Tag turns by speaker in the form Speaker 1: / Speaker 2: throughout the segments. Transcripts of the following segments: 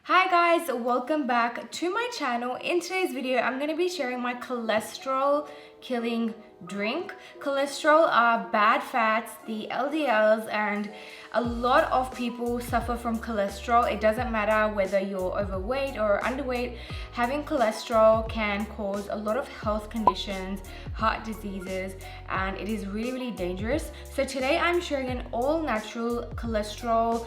Speaker 1: Hi guys, welcome back to my channel. In today's video, I'm going to be sharing my cholesterol killing drink. Cholesterol are bad fats, the LDLs, and a lot of people suffer from cholesterol. It doesn't matter whether you're overweight or underweight. Having cholesterol can cause a lot of health conditions, heart diseases, and it is really dangerous. So today I'm sharing an all natural cholesterol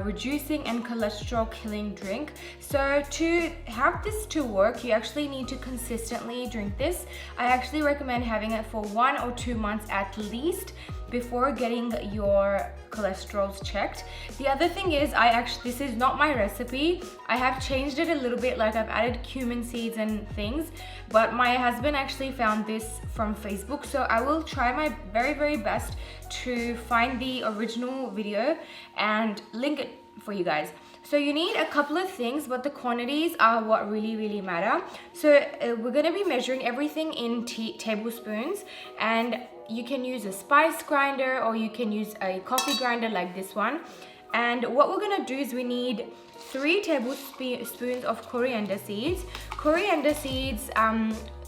Speaker 1: reducing and cholesterol killing drink. So to have this to work, you actually need to consistently drink this. I actually recommend having it for 1 or 2 months at least before getting your cholesterols checked. The other thing is, this is not my recipe. I have changed it a little bit, like I've added cumin seeds and things, but my husband actually found this from Facebook, so I will try my very best to find the original video and link it for you guys. So you need a couple of things, but the quantities are what really matter. So we're going to be measuring everything in tablespoons, and you can use a spice grinder or you can use a coffee grinder like this one. And what we're going to do is we need 3 tablespoons of coriander seeds. Coriander seeds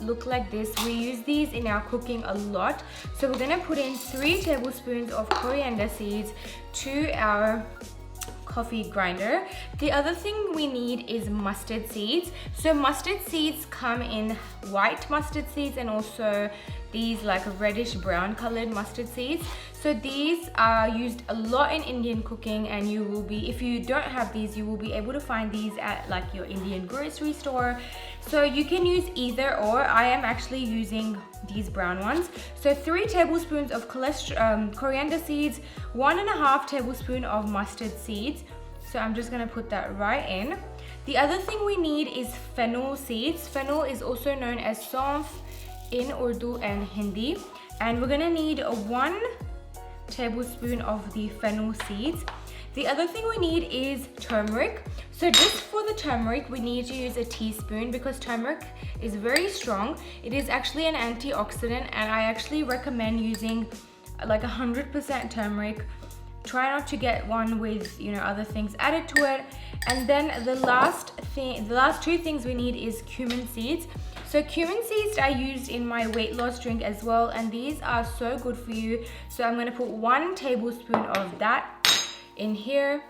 Speaker 1: look like this. We use these in our cooking a lot. So we're going to put in 3 tablespoons of coriander seeds to our coffee grinder. The other thing we need is mustard seeds. So mustard seeds come in white mustard seeds and also these like reddish brown colored mustard seeds. So these are used a lot in Indian cooking, and you will be, if you don't have these, you will be able to find these at like your Indian grocery store. So you can use either or. I am actually using these brown ones. So 3 tablespoons of coriander seeds, 1.5 tablespoon of mustard seeds. So I'm just gonna put that right in. The other thing we need is fennel seeds. Fennel is also known as saunf in Urdu and Hindi. And we're gonna need 1 tablespoon of the fennel seeds. The other thing we need is turmeric. So just for the turmeric, we need to use a teaspoon because turmeric is very strong. It is actually an antioxidant, and I actually recommend using like 100% turmeric. Try not to get one with, other things added to it. And then the last 2 things we need is cumin seeds. So cumin seeds I used in my weight loss drink as well, and these are so good for you. So I'm going to put 1 tablespoon of that in here.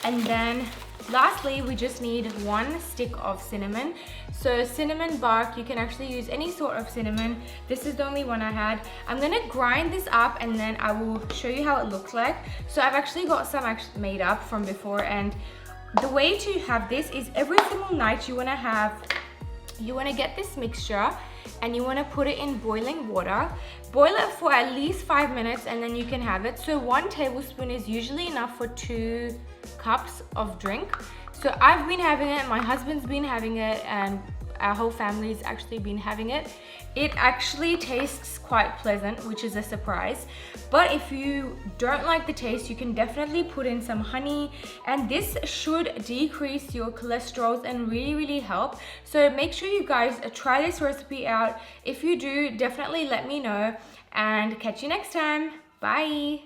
Speaker 1: And then lastly, we just need 1 stick of cinnamon. So cinnamon bark, you can actually use any sort of cinnamon. This is the only one I had. I'm gonna grind this up and then I will show you how it looks like. So I've actually got some made up from before, and the way to have this is every single night you wanna get this mixture and you wanna put it in boiling water. Boil it for at least 5 minutes and then you can have it. So 1 tablespoon is usually enough for 2 cups of drink. So I've been having it, my husband's been having it, and our whole family's actually been having it. It actually tastes quite pleasant, which is a surprise. But if you don't like the taste, you can definitely put in some honey, and this should decrease your cholesterols and really help. So make sure you guys try this recipe out. If you do, definitely let me know, and catch you next time. Bye.